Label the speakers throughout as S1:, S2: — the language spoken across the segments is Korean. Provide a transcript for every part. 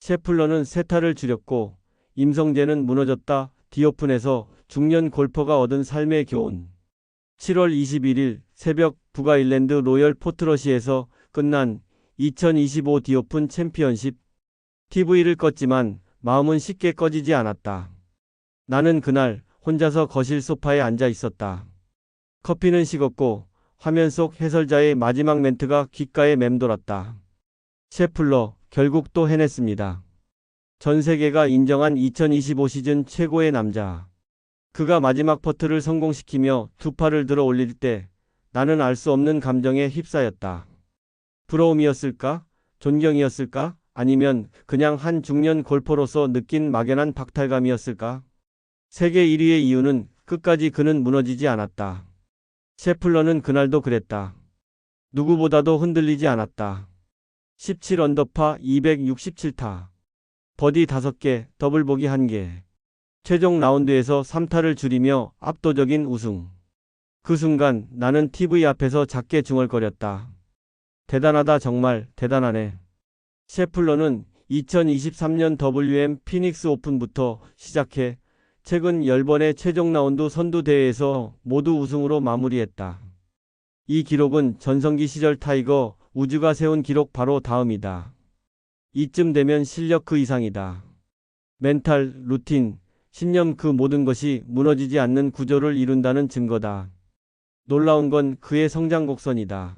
S1: 셰플러는 세타를 줄였고 임성재는 무너졌다. 디오픈에서 중년 골퍼가 얻은 삶의 교훈. 7월 21일 새벽 북아일랜드 로열 포트러시에서 끝난 2025 디오픈 챔피언십. TV를 껐지만 마음은 쉽게 꺼지지 않았다. 나는 그날 혼자서 거실 소파에 앉아 있었다. 커피는 식었고 화면 속 해설자의 마지막 멘트가 귓가에 맴돌았다. 셰플러, 결국 또 해냈습니다. 전 세계가 인정한 2025 시즌 최고의 남자. 그가 마지막 퍼트를 성공시키며 두 팔을 들어 올릴 때 나는 알 수 없는 감정에 휩싸였다. 부러움이었을까? 존경이었을까? 아니면 그냥 한 중년 골퍼로서 느낀 막연한 박탈감이었을까? 세계 1위의 이유는 끝까지 그는 무너지지 않았다. 셰플러는 그날도 그랬다. 누구보다도 흔들리지 않았다. 17 언더파 267타. 버디 5개, 더블 보기 1개. 최종 라운드에서 3타를 줄이며 압도적인 우승. 그 순간 나는 TV 앞에서 작게 중얼거렸다. 대단하다, 정말 대단하네. 셰플러는 2023년 WM 피닉스 오픈부터 시작해 최근 10번의 최종 라운드 선두 대회에서 모두 우승으로 마무리했다. 이 기록은 전성기 시절 타이거 우즈가 세운 기록 바로 다음이다. 이쯤 되면 실력 그 이상이다. 멘탈, 루틴, 신념, 그 모든 것이 무너지지 않는 구조를 이룬다는 증거다. 놀라운 건 그의 성장 곡선이다.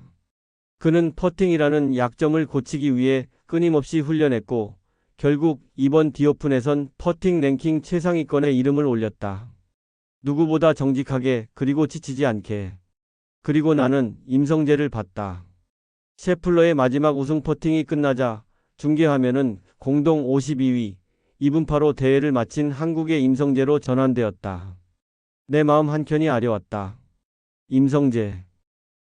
S1: 그는 퍼팅이라는 약점을 고치기 위해 끊임없이 훈련했고 결국 이번 디오픈에선 퍼팅 랭킹 최상위권에 이름을 올렸다. 누구보다 정직하게, 그리고 지치지 않게. 그리고 나는 임성재를 봤다. 셰플러의 마지막 우승 퍼팅이 끝나자 중계화면은 공동 52위, 2분파로 대회를 마친 한국의 임성재로 전환되었다. 내 마음 한켠이 아려왔다. 임성재.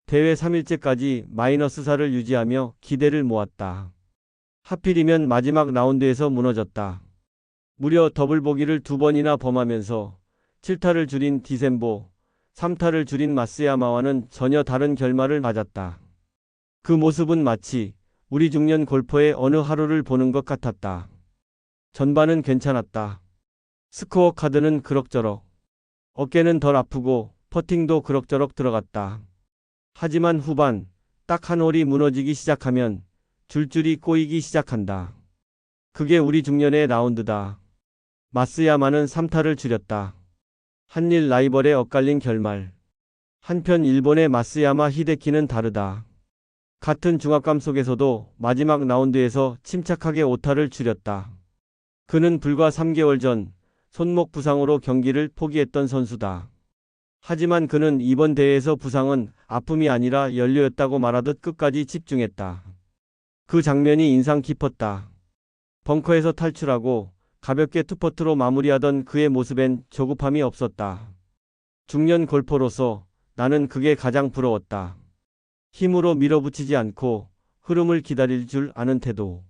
S1: 대회 3일째까지 -4를 유지하며 기대를 모았다. 하필이면 마지막 라운드에서 무너졌다. 무려 더블 보기를 2번이나 범하면서 7타를 줄인 디셈보, 3타를 줄인 마쓰야마와는 전혀 다른 결말을 맞았다. 그 모습은 마치 우리 중년 골퍼의 어느 하루를 보는 것 같았다. 전반은 괜찮았다. 스코어 카드는 그럭저럭. 어깨는 덜 아프고 퍼팅도 그럭저럭 들어갔다. 하지만 후반, 딱 한 홀이 무너지기 시작하면 줄줄이 꼬이기 시작한다. 그게 우리 중년의 라운드다. 마쓰야마는 3타를 줄였다. 한일 라이벌의 엇갈린 결말. 한편 일본의 마쓰야마 히데키는 다르다. 같은 중압감 속에서도 마지막 라운드에서 침착하게 5타를 줄였다. 그는 불과 3개월 전 손목 부상으로 경기를 포기했던 선수다. 하지만 그는 이번 대회에서 부상은 아픔이 아니라 연료였다고 말하듯 끝까지 집중했다. 그 장면이 인상 깊었다. 벙커에서 탈출하고 가볍게 투퍼트로 마무리하던 그의 모습엔 조급함이 없었다. 중년 골퍼로서 나는 그게 가장 부러웠다. 힘으로 밀어붙이지 않고 흐름을 기다릴 줄 아는 태도.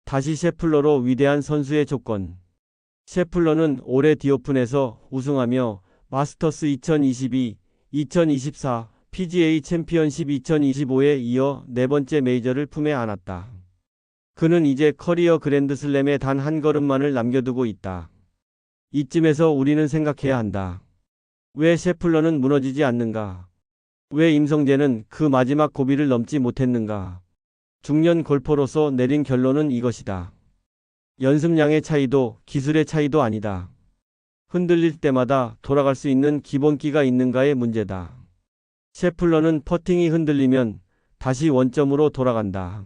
S1: 다시 셰플러로 위대한 선수의 조건. 셰플러는 올해 디오픈에서 우승하며 마스터스 2022, 2024, PGA 챔피언십 2025에 이어 4번째 메이저를 품에 안았다. 그는 이제 커리어 그랜드슬램에 단 한 걸음만을 남겨두고 있다. 이쯤에서 우리는 생각해야 한다. 왜 셰플러는 무너지지 않는가? 왜 임성재는 그 마지막 고비를 넘지 못했는가? 중년 골퍼로서 내린 결론은 이것이다. 연습량의 차이도 기술의 차이도 아니다. 흔들릴 때마다 돌아갈 수 있는 기본기가 있는가의 문제다. 셰플러는 퍼팅이 흔들리면 다시 원점으로 돌아간다.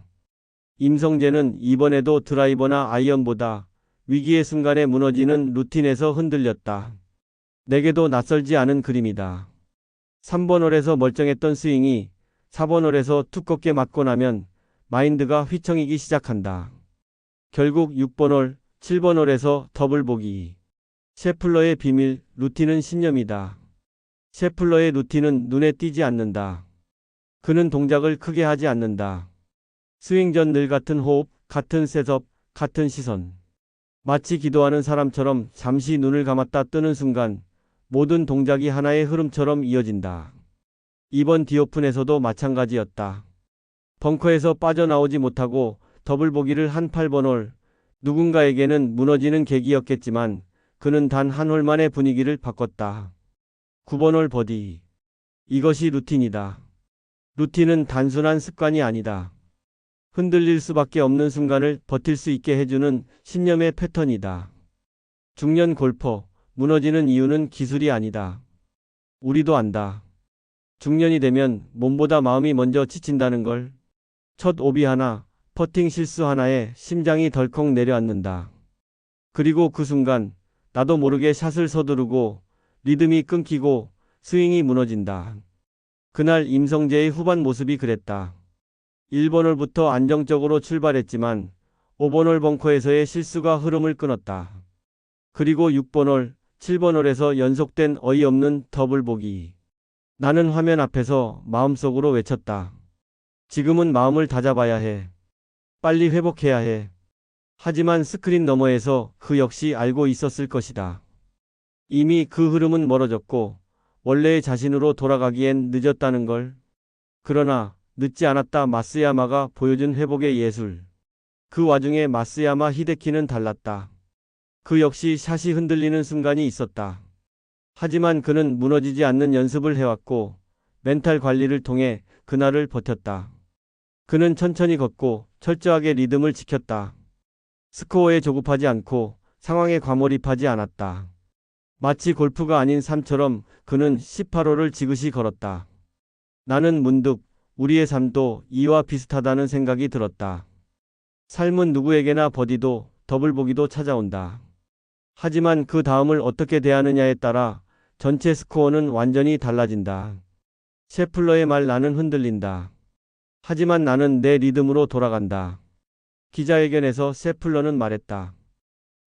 S1: 임성재는 이번에도 드라이버나 아이언보다 위기의 순간에 무너지는 루틴에서 흔들렸다. 내게도 낯설지 않은 그림이다. 3번 홀에서 멀쩡했던 스윙이 4번 홀에서 두껍게 맞고 나면 마인드가 휘청이기 시작한다. 결국 6번 홀, 7번 홀에서 더블 보기. 셰플러의 비밀, 루틴은 신념이다. 셰플러의 루틴은 눈에 띄지 않는다. 그는 동작을 크게 하지 않는다. 스윙 전 늘 같은 호흡, 같은 셋업, 같은 시선. 마치 기도하는 사람처럼 잠시 눈을 감았다 뜨는 순간 모든 동작이 하나의 흐름처럼 이어진다. 이번 디오픈에서도 마찬가지였다. 벙커에서 빠져나오지 못하고 더블 보기를 한 8번 홀, 누군가에게는 무너지는 계기였겠지만 그는 단 한 홀만의 분위기를 바꿨다. 9번 홀 버디. 이것이 루틴이다. 루틴은 단순한 습관이 아니다. 흔들릴 수밖에 없는 순간을 버틸 수 있게 해주는 신념의 패턴이다. 중년 골퍼, 무너지는 이유는 기술이 아니다. 우리도 안다. 중년이 되면 몸보다 마음이 먼저 지친다는 걸. 첫 오비 하나, 퍼팅 실수 하나에 심장이 덜컥 내려앉는다. 그리고 그 순간 나도 모르게 샷을 서두르고 리듬이 끊기고 스윙이 무너진다. 그날 임성재의 후반 모습이 그랬다. 1번 홀부터 안정적으로 출발했지만 5번 홀 벙커에서의 실수가 흐름을 끊었다. 그리고 6번 홀, 7번 홀에서 연속된 어이없는 더블 보기. 나는 화면 앞에서 마음속으로 외쳤다. 지금은 마음을 다잡아야 해. 빨리 회복해야 해. 하지만 스크린 너머에서 그 역시 알고 있었을 것이다. 이미 그 흐름은 멀어졌고 원래의 자신으로 돌아가기엔 늦었다는 걸. 그러나 늦지 않았다. 마쓰야마가 보여준 회복의 예술. 그 와중에 마쓰야마 히데키는 달랐다. 그 역시 샷이 흔들리는 순간이 있었다. 하지만 그는 무너지지 않는 연습을 해왔고 멘탈 관리를 통해 그날을 버텼다. 그는 천천히 걷고 철저하게 리듬을 지켰다. 스코어에 조급하지 않고 상황에 과몰입하지 않았다. 마치 골프가 아닌 삶처럼 그는 18홀을 지그시 걸었다. 나는 문득 우리의 삶도 이와 비슷하다는 생각이 들었다. 삶은 누구에게나 버디도 더블 보기도 찾아온다. 하지만 그 다음을 어떻게 대하느냐에 따라 전체 스코어는 완전히 달라진다. 셰플러의 말 나는 흔들린다. 하지만 나는 내 리듬으로 돌아간다. 기자회견에서 셰플러는 말했다.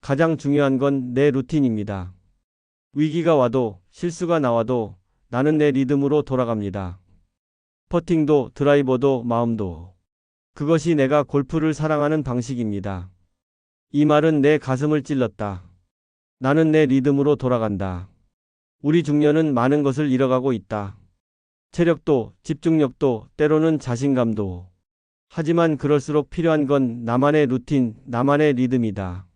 S1: 가장 중요한 건 내 루틴입니다. 위기가 와도 실수가 나와도 나는 내 리듬으로 돌아갑니다. 퍼팅도 드라이버도 마음도. 그것이 내가 골프를 사랑하는 방식입니다. 이 말은 내 가슴을 찔렀다. 나는 내 리듬으로 돌아간다. 우리 중년은 많은 것을 잃어가고 있다. 체력도, 집중력도, 때로는 자신감도. 하지만 그럴수록 필요한 건 나만의 루틴, 나만의 리듬이다.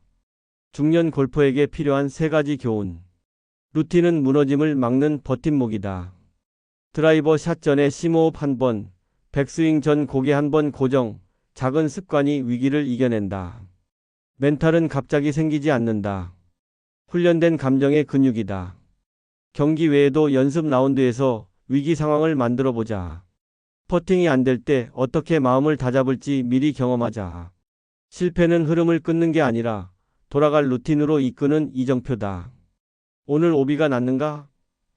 S1: 중년 골퍼에게 필요한 세 가지 교훈. 루틴은 무너짐을 막는 버팀목이다. 드라이버 샷 전에 심호흡 한 번, 백스윙 전 고개 한 번 고정, 작은 습관이 위기를 이겨낸다. 멘탈은 갑자기 생기지 않는다. 훈련된 감정의 근육이다. 경기 외에도 연습 라운드에서 위기 상황을 만들어 보자. 퍼팅이 안 될 때 어떻게 마음을 다잡을지 미리 경험하자. 실패는 흐름을 끊는 게 아니라 돌아갈 루틴으로 이끄는 이정표다. 오늘 오비가 났는가?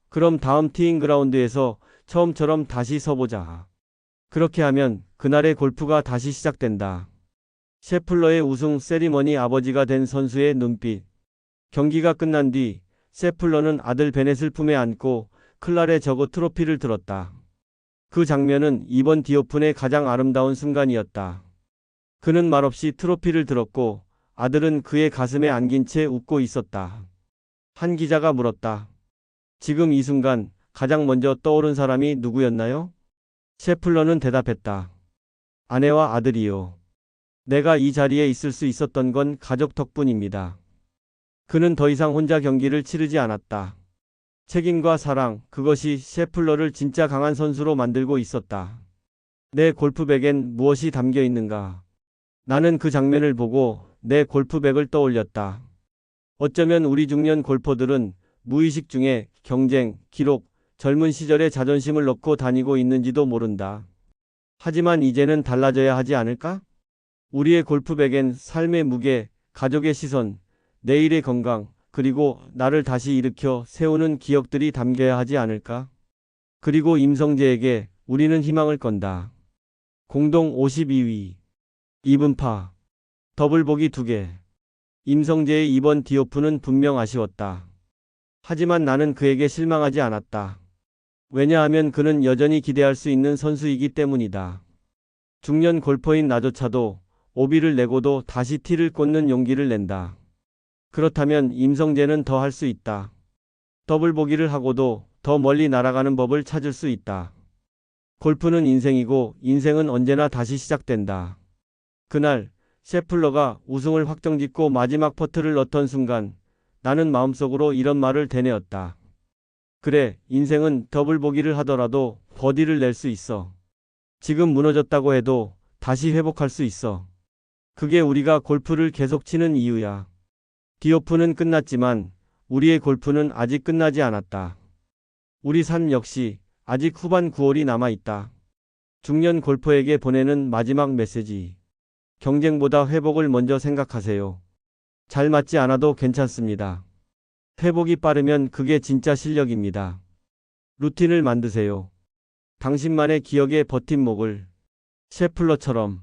S1: 그럼 다음 티잉 그라운드에서 처음처럼 다시 서보자. 그렇게 하면 그날의 골프가 다시 시작된다. 셰플러의 우승 세리머니 아버지가 된 선수의 눈빛. 경기가 끝난 뒤 셰플러는 아들 베넷을 품에 안고 클랄의 저거 트로피를 들었다. 그 장면은 이번 디오픈의 가장 아름다운 순간이었다. 그는 말없이 트로피를 들었고 아들은 그의 가슴에 안긴 채 웃고 있었다. 한 기자가 물었다. 지금 이 순간 가장 먼저 떠오른 사람이 누구였나요? 셰플러는 대답했다. 아내와 아들이요. 내가 이 자리에 있을 수 있었던 건 가족 덕분입니다. 그는 더 이상 혼자 경기를 치르지 않았다. 책임과 사랑, 그것이 셰플러를 진짜 강한 선수로 만들고 있었다. 내 골프백엔 무엇이 담겨 있는가? 나는 그 장면을 보고 내 골프백을 떠올렸다. 어쩌면 우리 중년 골퍼들은 무의식 중에 경쟁, 기록, 젊은 시절의 자존심을 넣고 다니고 있는지도 모른다. 하지만 이제는 달라져야 하지 않을까? 우리의 골프백엔 삶의 무게, 가족의 시선, 내일의 건강, 그리고 나를 다시 일으켜 세우는 기억들이 담겨야 하지 않을까? 그리고 임성재에게 우리는 희망을 건다. 공동 52위. 2분파. 더블 보기 2개. 임성재의 이번 디오픈은 분명 아쉬웠다. 하지만 나는 그에게 실망하지 않았다. 왜냐하면 그는 여전히 기대할 수 있는 선수이기 때문이다. 중년 골퍼인 나조차도 오비를 내고도 다시 티를 꽂는 용기를 낸다. 그렇다면 임성재는 더 할 수 있다. 더블 보기를 하고도 더 멀리 날아가는 법을 찾을 수 있다. 골프는 인생이고 인생은 언제나 다시 시작된다. 그날 셰플러가 우승을 확정짓고 마지막 퍼트를 넣던 순간 나는 마음속으로 이런 말을 되뇌었다. 그래, 인생은 더블 보기를 하더라도 버디를 낼 수 있어. 지금 무너졌다고 해도 다시 회복할 수 있어. 그게 우리가 골프를 계속 치는 이유야. 디오프는 끝났지만 우리의 골프는 아직 끝나지 않았다. 우리 삶 역시 아직 후반 9홀이 남아있다. 중년 골퍼에게 보내는 마지막 메시지. 경쟁보다 회복을 먼저 생각하세요. 잘 맞지 않아도 괜찮습니다. 회복이 빠르면 그게 진짜 실력입니다. 루틴을 만드세요. 당신만의 기억의 버팀목을. 셰플러처럼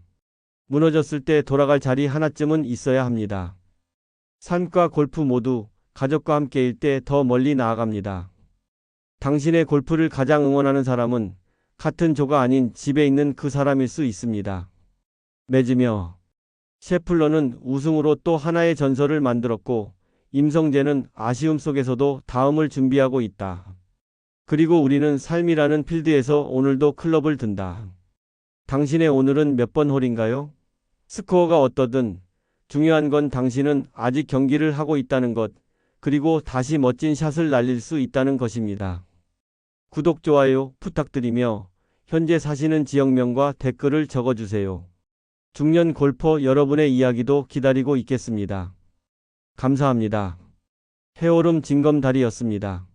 S1: 무너졌을 때 돌아갈 자리 하나쯤은 있어야 합니다. 삶과 골프 모두 가족과 함께일 때 더 멀리 나아갑니다. 당신의 골프를 가장 응원하는 사람은 같은 조가 아닌 집에 있는 그 사람일 수 있습니다. 맺으며 셰플러는 우승으로 또 하나의 전설을 만들었고 임성재는 아쉬움 속에서도 다음을 준비하고 있다. 그리고 우리는 삶이라는 필드에서 오늘도 클럽을 든다. 당신의 오늘은 몇 번 홀인가요? 스코어가 어떠든 중요한 건 당신은 아직 경기를 하고 있다는 것, 그리고 다시 멋진 샷을 날릴 수 있다는 것입니다. 구독, 좋아요 부탁드리며 현재 사시는 지역명과 댓글을 적어주세요. 중년 골퍼 여러분의 이야기도 기다리고 있겠습니다. 감사합니다. 해오름 징검다리였습니다.